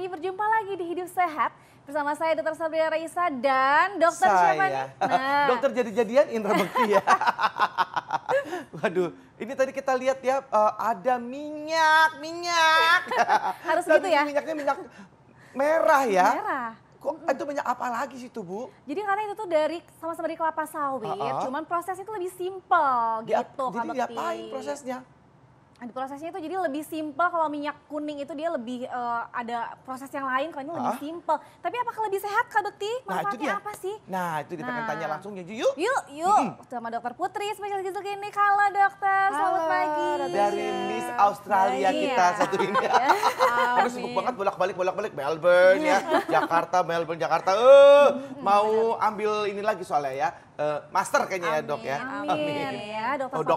Berjumpa lagi di Hidup Sehat bersama saya Dr. Sabrina Raisa dan dokter siapa nih? Nah. Dokter jadi-jadian Indra Bekti ya. Waduh, ini tadi kita lihat ya ada minyak. Harus gitu ya? Minyaknya minyak merah ya. Merah. Kok itu minyak apa lagi sih itu, Bu? Jadi karena itu tuh dari sama-sama dari kelapa sawit, cuman prosesnya itu lebih simpel gitu. Jadi diapain prosesnya? Di prosesnya itu jadi lebih simpel. Kalau minyak kuning itu dia lebih ada proses yang lain, kalau ini lebih simpel. Tapi apakah lebih sehat Kak Bekti? Manfaatnya apa sih? Nah itu dia pengen tanya langsung ya yuk. Yuk sama Dokter Putri, spesialis gizi. Halo dokter, selamat pagi. Dari Miss Australia kita satu ini. Aduh sibuk banget bolak-balik Melbourne ya. Jakarta. Mau ambil ini lagi soalnya ya. Master kayaknya ya dok ya. Amin ya dokter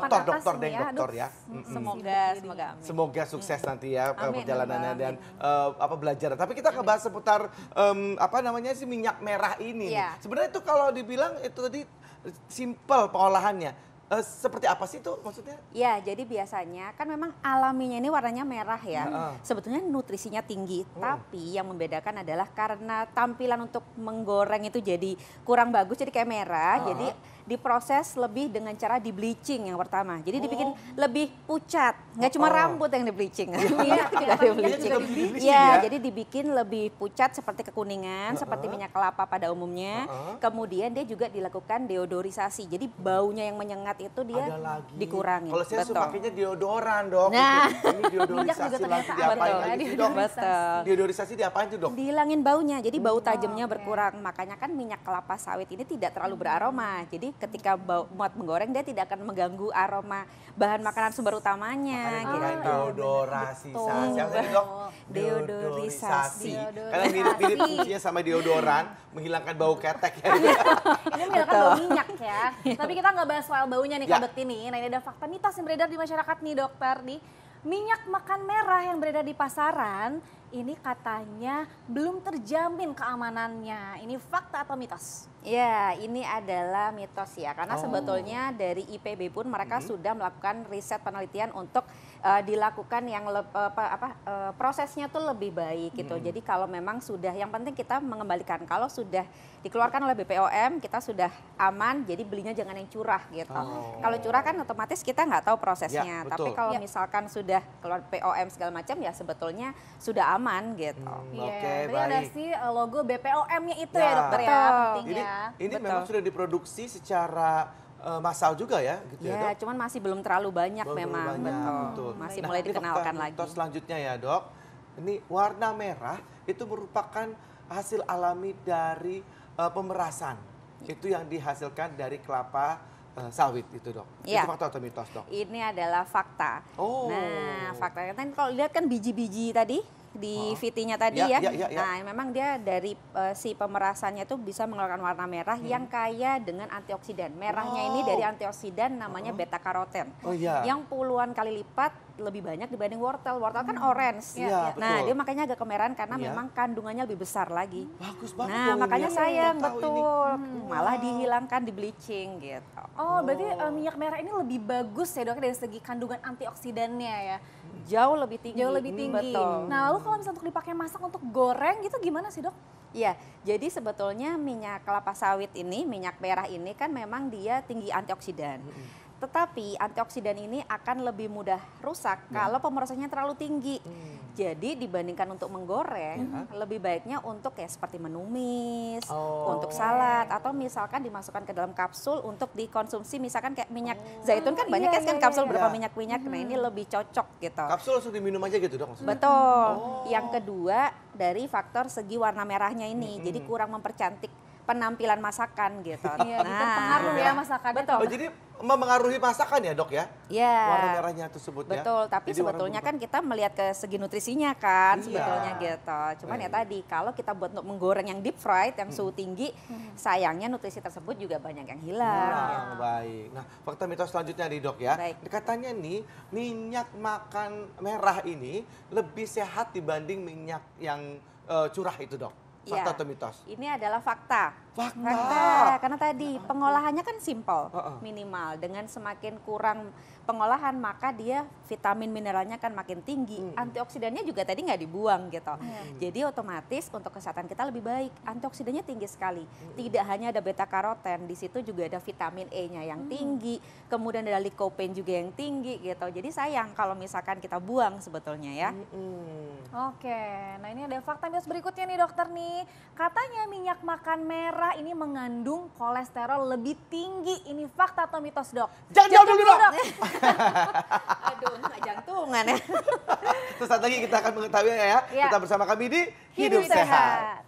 ya. Semoga sukses nanti ya perjalanannya dan belajar. Tapi kita ngebahas seputar minyak merah ini. Sebenarnya itu kalau dibilang itu tadi simple pengolahannya. Seperti apa sih itu maksudnya? Ya, jadi biasanya kan memang alaminya ini warnanya merah ya. Sebetulnya nutrisinya tinggi, tapi yang membedakan adalah karena tampilan untuk menggoreng itu jadi kurang bagus, jadi kayak merah. Jadi diproses lebih dengan cara di bleaching yang pertama. Jadi dibikin lebih pucat, nggak cuma rambut yang di bleaching. Iya, jadi dibikin lebih pucat seperti kekuningan, seperti minyak kelapa pada umumnya. Kemudian dia juga dilakukan deodorisasi. Jadi baunya yang menyengat itu dia dikurangi. Kalau saya suka pakainya deodoran dok. Nah, ini deodorisasi lagi diapain lagi sih dok? Deodorisasi diapain tuh dok? Dihilangin baunya, jadi bau tajamnya berkurang. Makanya kan minyak kelapa sawit ini tidak terlalu beraroma. Jadi ketika buat menggoreng dia tidak akan mengganggu aroma bahan makanan sumber utamanya. Deodorisasi. Siapa tadi dok? Deodorisasi. Karena mirip-mirip fungsinya sama deodoran, menghilangkan bau ketek ya. Ini menghilangkan bau minyak ya. Tapi kita nggak bahas soal baunya nih Kak Bekti nih. Nah ini ada fakta mitos yang beredar di masyarakat nih dokter nih. Minyak makan merah yang beredar di pasaran ini katanya belum terjamin keamanannya. Ini fakta atau mitos? Ya, ini adalah mitos ya. Karena sebetulnya dari IPB pun mereka sudah melakukan riset penelitian untuk dilakukan yang prosesnya tuh lebih baik gitu. Jadi kalau memang sudah, yang penting kita mengembalikan kalau sudah dikeluarkan oleh BPOM kita sudah aman. Jadi belinya jangan yang curah gitu. Kalau curah kan otomatis kita nggak tahu prosesnya. Tapi kalau misalkan sudah keluar POM segala macam ya sebetulnya sudah aman gitu. Oke, baik. Ada sih logo BPOM-nya itu ya dokter ya pentingnya. Ini memang sudah diproduksi secara massal juga ya gitu ya dok? Cuman masih belum terlalu banyak memang. Betul. Masih mulai dikenalkan lagi. Selanjutnya ya dok, ini warna merah itu merupakan hasil alami dari pemerasan. Itu yang dihasilkan dari kelapa sawit itu dok. Itu fakta atau mitos dok? Ini adalah fakta. Nah fakta kan kalau lihat kan biji-biji tadi di VT-nya tadi ya. Nah memang dia dari si pemerasannya itu bisa mengeluarkan warna merah yang kaya dengan antioksidan. Merahnya ini dari antioksidan namanya beta karoten. Yang puluhan kali lipat lebih banyak dibanding wortel. Wortel kan orange. Nah dia makanya agak kemerahan karena memang kandungannya lebih besar lagi. Bagus banget. Nah makanya sayang malah dihilangkan di bleaching gitu. Oh berarti minyak merah ini lebih bagus ya dok dari segi kandungan antioksidannya ya? Jauh lebih tinggi. Betul. Nah lalu kalau misalnya untuk dipakai masak untuk goreng gitu gimana sih dok? Iya, jadi sebetulnya minyak kelapa sawit ini, minyak merah ini kan memang dia tinggi antioksidan. Tetapi antioksidan ini akan lebih mudah rusak kalau pemrosesannya terlalu tinggi. Jadi dibandingkan untuk menggoreng, lebih baiknya untuk ya seperti menumis, untuk salad, atau misalkan dimasukkan ke dalam kapsul untuk dikonsumsi. Misalkan kayak minyak zaitun kan banyak kan kapsul berapa minyak-minyak. Nah ini lebih cocok gitu. Kapsul langsung diminum aja gitu dong maksudnya? Betul. Yang kedua dari faktor segi warna merahnya ini, jadi kurang mempercantik penampilan masakan gitu. Iya, pengaruh ya masakan. Betul. Jadi memengaruhi masakan ya dok ya? Iya. Warna merahnya tersebut ya. Betul, tapi Jadi sebetulnya kan kita melihat ke segi nutrisinya kan Iya. sebetulnya gitu. Cuman ya tadi kalau kita buat untuk menggoreng yang deep fried yang suhu tinggi, sayangnya nutrisi tersebut juga banyak yang hilang. Nah, baik. Nah, fakta mitos selanjutnya nih dok ya. Baik. Katanya nih minyak makan merah ini lebih sehat dibanding minyak yang curah itu dok. Fakta Ya, atau mitos? ini adalah fakta. Fakta. Karena tadi pengolahannya kan simpel, minimal. Dengan semakin kurang pengolahan maka dia vitamin mineralnya kan makin tinggi. Antioksidannya juga tadi nggak dibuang gitu. Jadi otomatis untuk kesehatan kita lebih baik. Antioksidannya tinggi sekali. Tidak hanya ada beta karoten, di situ juga ada vitamin E-nya yang tinggi. Kemudian ada lycopene juga yang tinggi gitu. Jadi sayang kalau misalkan kita buang sebetulnya ya. Oke, nah ini ada fakta mitos berikutnya nih dokter nih. Katanya minyak makan merah ini mengandung kolesterol lebih tinggi. Ini fakta atau mitos dok? Jangan jawab dulu dok. Aduh, nggak jantungan ya. Terus saat lagi kita akan mengetahui ya. Ya. Tetap bersama kami di Hidup Sehat.